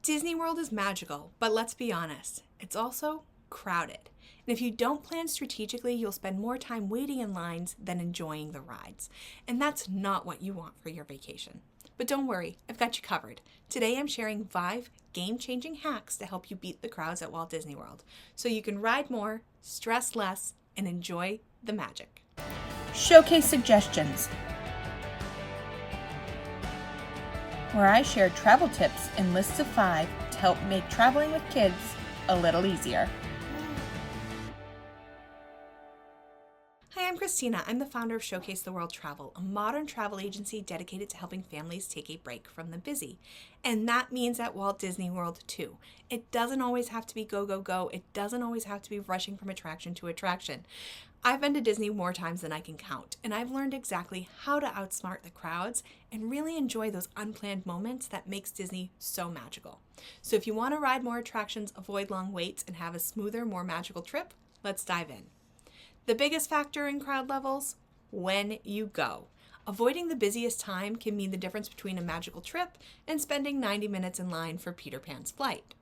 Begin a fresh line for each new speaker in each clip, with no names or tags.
Disney World is magical, but let's be honest, it's also crowded. And if you don't plan strategically, you'll spend more time waiting in lines than enjoying the rides. And that's not what you want for your vacation. But don't worry, I've got you covered. Today I'm sharing 5 game-changing hacks to help you beat the crowds at Walt Disney World, so you can ride more, stress less, and enjoy the magic.
Showcase suggestions, where I share travel tips and lists of 5 to help make traveling with kids a little easier.
Hi, I'm Christina. I'm the founder of Showcase the World Travel, a modern travel agency dedicated to helping families take a break from the busy. And that means at Walt Disney World too. It doesn't always have to be go, go, go. It doesn't always have to be rushing from attraction to attraction. I've been to Disney more times than I can count, and I've learned exactly how to outsmart the crowds and really enjoy those unplanned moments that makes Disney so magical. So if you want to ride more attractions, avoid long waits, and have a smoother, more magical trip, let's dive in. The biggest factor in crowd levels? When you go. Avoiding the busiest time can mean the difference between a magical trip and spending 90 minutes in line for Peter Pan's flight.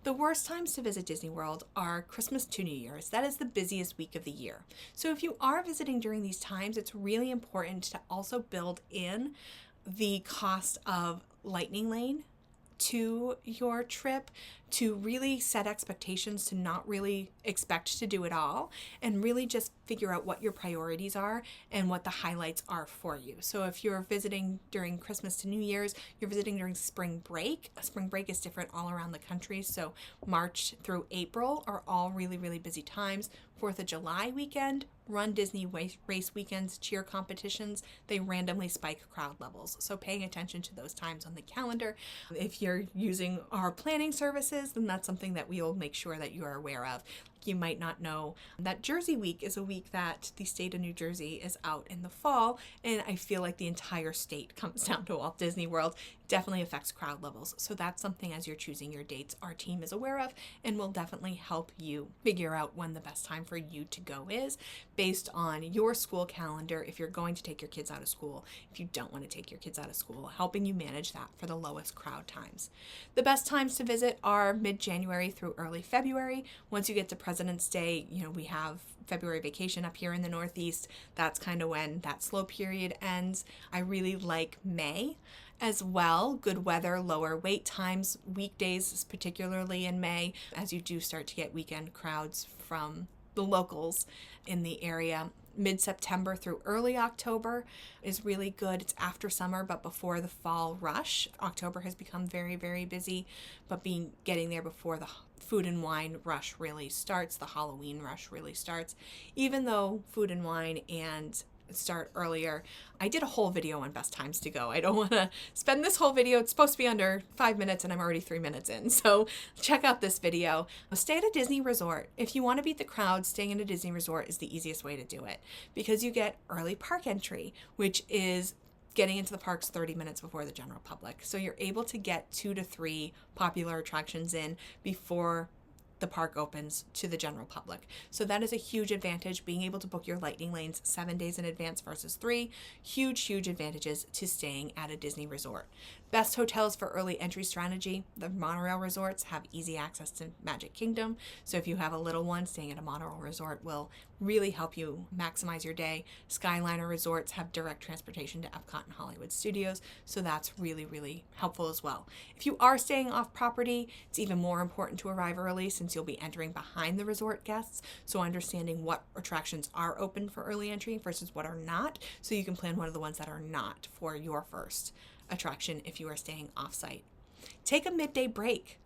The worst times to visit Disney World are Christmas to New Year's. That is the busiest week of the year. So if you are visiting during these times, it's really important to also build in the cost of Lightning Lane to your trip, to really set expectations, to not really expect to do it all, and really just figure out what your priorities are and what the highlights are for you. So if you're visiting during Christmas to New Year's, you're visiting during spring break. Spring break is different all around the country, so March through April are all really, really busy times. 4th of July weekend, Run Disney race weekends, cheer competitions, they randomly spike crowd levels. So paying attention to those times on the calendar. If you're using our planning services, then that's something that we'll make sure that you are aware of. You might not know that Jersey Week is a week that the state of New Jersey is out in the fall, and I feel like the entire state comes down to Walt Disney World. Definitely affects crowd levels. So that's something, as you're choosing your dates, our team is aware of and will definitely help you figure out when the best time for you to go is based on your school calendar. If you're going to take your kids out of school, if you don't want to take your kids out of school, helping you manage that for the lowest crowd times. The best times to visit are mid-January through early February. Once you get to President's Day, we have February vacation up here in the Northeast. That's kind of when that slow period ends. I really like May as well. Good weather, lower wait times, weekdays, particularly in May, as you do start to get weekend crowds from the locals in the area. Mid-September through early October is really good. It's after summer, but before the fall rush. October has become very, very busy, but getting there before the food and wine rush really starts, the Halloween rush really starts. Even though food and wine and start earlier, I did a whole video on best times to go. I don't want to spend this whole video. It's supposed to be under 5 minutes and I'm already 3 minutes in. So check out this video. Stay at a Disney resort. If you want to beat the crowd, staying in a Disney resort is the easiest way to do it because you get early park entry, which is getting into the parks 30 minutes before the general public. So you're able to get 2 to 3 popular attractions in before the park opens to the general public. So that is a huge advantage, being able to book your Lightning Lanes 7 days in advance versus 3. Huge, huge advantages to staying at a Disney resort. Best hotels for early entry strategy. The monorail resorts have easy access to Magic Kingdom. So if you have a little one, staying at a monorail resort will really help you maximize your day. Skyliner resorts have direct transportation to Epcot and Hollywood Studios. So that's really, really helpful as well. If you are staying off property, it's even more important to arrive early since you'll be entering behind the resort guests. So understanding what attractions are open for early entry versus what are not. So you can plan one of the ones that are not for your first attraction if you are staying off-site. Take a midday break,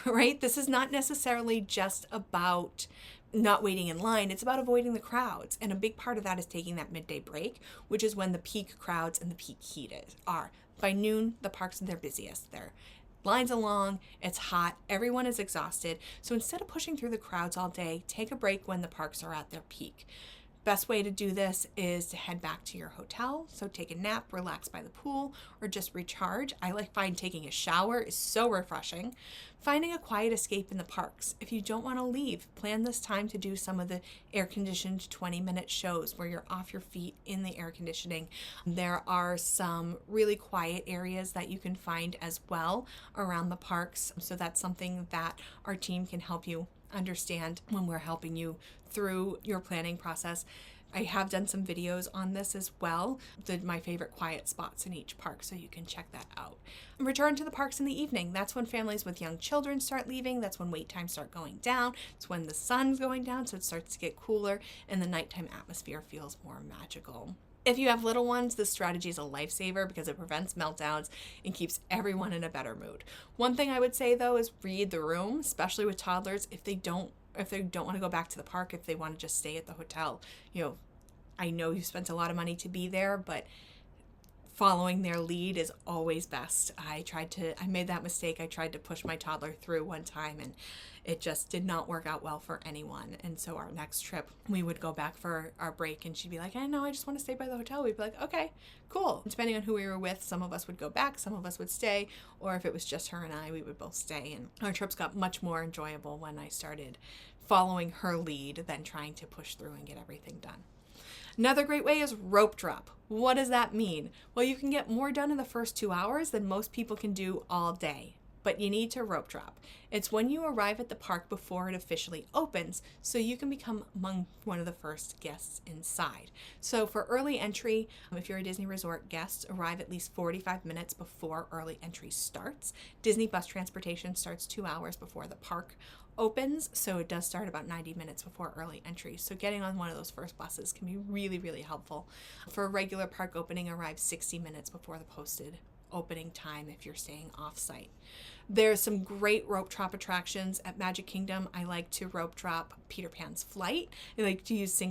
right? This is not necessarily just about not waiting in line. It's about avoiding the crowds. And a big part of that is taking that midday break, which is when the peak crowds and the peak heat are. By noon, the parks are their busiest. Their lines are long, it's hot, everyone is exhausted. So instead of pushing through the crowds all day, take a break when the parks are at their peak. Best way to do this is to head back to your hotel. So take a nap, relax by the pool, or just recharge. Find taking a shower is so refreshing. Finding a quiet escape in the parks. If you don't want to leave, plan this time to do some of the air-conditioned 20-minute shows where you're off your feet in the air conditioning. There are some really quiet areas that you can find as well around the parks. So that's something that our team can help you understand when we're helping you through your planning process. I have done some videos on this as well, my favorite quiet spots in each park, so you can check that out. Return to the parks in the evening. That's when families with young children start leaving. That's when wait times start going down. It's when the sun's going down, so it starts to get cooler and the nighttime atmosphere feels more magical. If you have little ones, this strategy is a lifesaver because it prevents meltdowns and keeps everyone in a better mood. One thing I would say though is read the room, especially with toddlers. If they don't want to go back to the park, if they want to just stay at the hotel, I know you spent a lot of money to be there, but following their lead is always best. I made that mistake. I tried to push my toddler through one time and it just did not work out well for anyone. And so our next trip, we would go back for our break and she'd be like, I know, I just want to stay by the hotel. We'd be like, okay, cool. And depending on who we were with, some of us would go back, some of us would stay, or if it was just her and I, we would both stay. And our trips got much more enjoyable when I started following her lead than trying to push through and get everything done. Another great way is rope drop. What does that mean? Well, you can get more done in the first 2 hours than most people can do all day, but you need to rope drop. It's when you arrive at the park before it officially opens, so you can become among one of the first guests inside. So for early entry, if you're a Disney Resort guest, arrive at least 45 minutes before early entry starts. Disney bus transportation starts 2 hours before the park opens, so it does start about 90 minutes before early entry. So getting on one of those first buses can be really, really helpful. For a regular park opening, arrive 60 minutes before the posted opening time if you're staying off-site. There's some great rope drop attractions at Magic Kingdom. I like to rope drop Peter Pan's Flight. I like to use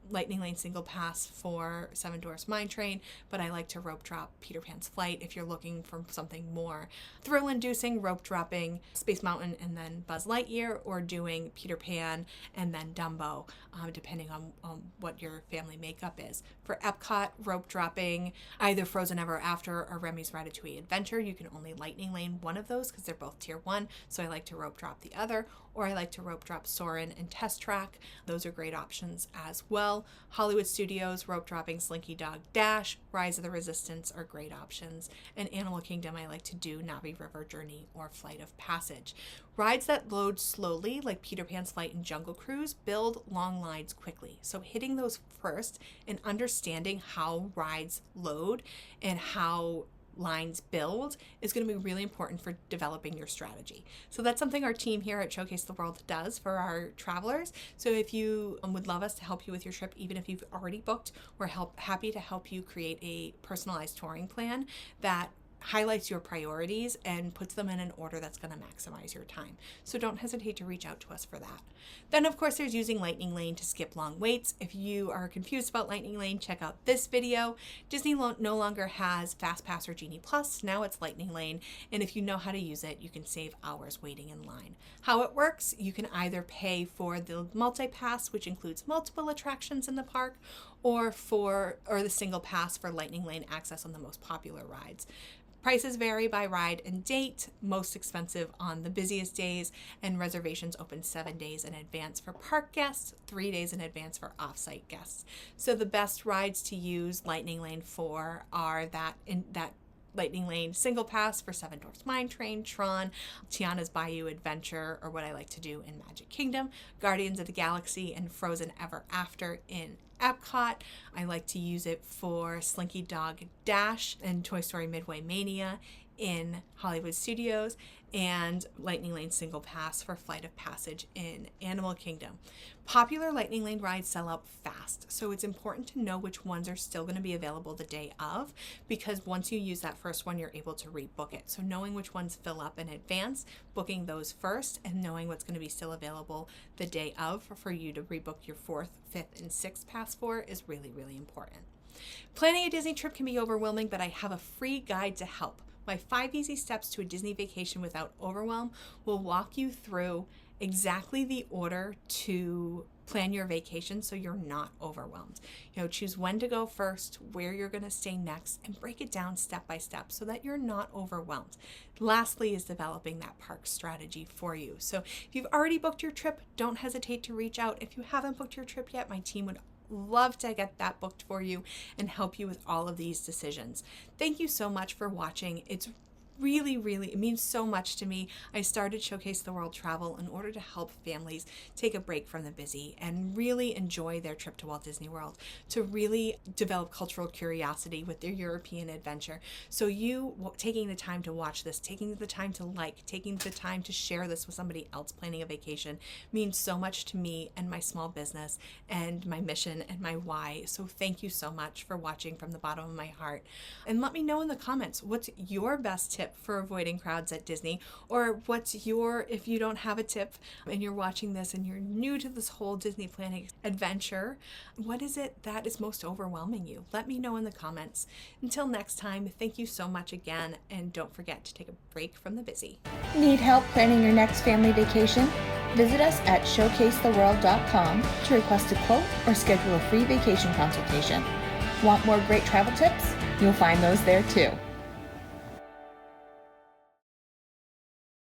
Lightning Lane single pass for Seven Dwarfs Mine Train, but I like to rope drop Peter Pan's Flight if you're looking for something more thrill-inducing, rope dropping Space Mountain and then Buzz Lightyear, or doing Peter Pan and then Dumbo, depending on what your family makeup is. For Epcot, rope dropping either Frozen Ever After or Remy's Ratatouille Adventure. You can only Lightning Lane one of those because they're both tier 1, so I like to rope drop the other, or I like to rope drop Soarin' and Test Track. Those are great options as well. Hollywood Studios, rope dropping Slinky Dog Dash, Rise of the Resistance are great options. And Animal Kingdom, I like to do Navi River Journey or Flight of Passage. Rides that load slowly, like Peter Pan's Flight and Jungle Cruise, build long lines quickly. So hitting those first and understanding how rides load and how lines build is going to be really important for developing your strategy. So that's something our team here at Showcase the World does for our travelers. So if you would love us to help you with your trip, even if you've already booked, we're happy to help you create a personalized touring plan that highlights your priorities and puts them in an order that's going to maximize your time. So don't hesitate to reach out to us for that. Then of course there's using Lightning Lane to skip long waits. If you are confused about Lightning Lane, check out this video. Disney no longer has Fast Pass or Genie Plus. Now it's Lightning Lane. And if you know how to use it, you can save hours waiting in line. How it works, you can either pay for the multi-pass, which includes multiple attractions in the park, or the single pass for Lightning Lane access on the most popular rides. Prices vary by ride and date, most expensive on the busiest days, and reservations open 7 days in advance for park guests, 3 days in advance for off-site guests. So the best rides to use Lightning Lane for are that Lightning Lane single pass for Seven Dwarfs Mine Train, Tron, Tiana's Bayou Adventure, or what I like to do in Magic Kingdom, Guardians of the Galaxy, and Frozen Ever After in Epcot. I like to use it for Slinky Dog Dash and Toy Story Midway Mania in Hollywood Studios, and Lightning Lane single pass for Flight of Passage in Animal Kingdom. Popular Lightning Lane rides sell out fast, so it's important to know which ones are still going to be available the day of, because once you use that first one, you're able to rebook it. So knowing which ones fill up in advance, booking those first, and knowing what's going to be still available the day of for you to rebook your 4th, 5th, and 6th pass for is really, really important. Planning a Disney trip can be overwhelming, but I have a free guide to help. My 5 easy steps to a Disney vacation without overwhelm will walk you through exactly the order to plan your vacation so you're not overwhelmed. Choose when to go first, where you're going to stay next, and break it down step by step so that you're not overwhelmed. Lastly is developing that park strategy for you. So if you've already booked your trip, don't hesitate to reach out. If you haven't booked your trip yet, my team would love to get that booked for you and help you with all of these decisions. Thank you so much for watching. It's really, it means so much to me. I started Showcase the World Travel in order to help families take a break from the busy and really enjoy their trip to Walt Disney World, to really develop cultural curiosity with their European adventure. So you taking the time to watch this, taking the time to taking the time to share this with somebody else planning a vacation means so much to me and my small business and my mission and my why. So thank you so much for watching from the bottom of my heart. And let me know in the comments, what's your best tip for avoiding crowds at Disney? Or if you don't have a tip and you're watching this and you're new to this whole Disney planning adventure, what is it that is most overwhelming you? Let me know in the comments. Until next time, thank you so much again, and don't forget to take a break from the busy.
Need help planning your next family vacation? Visit us at showcasetheworld.com to request a quote or schedule a free vacation consultation. Want more great travel tips? You'll find those there too.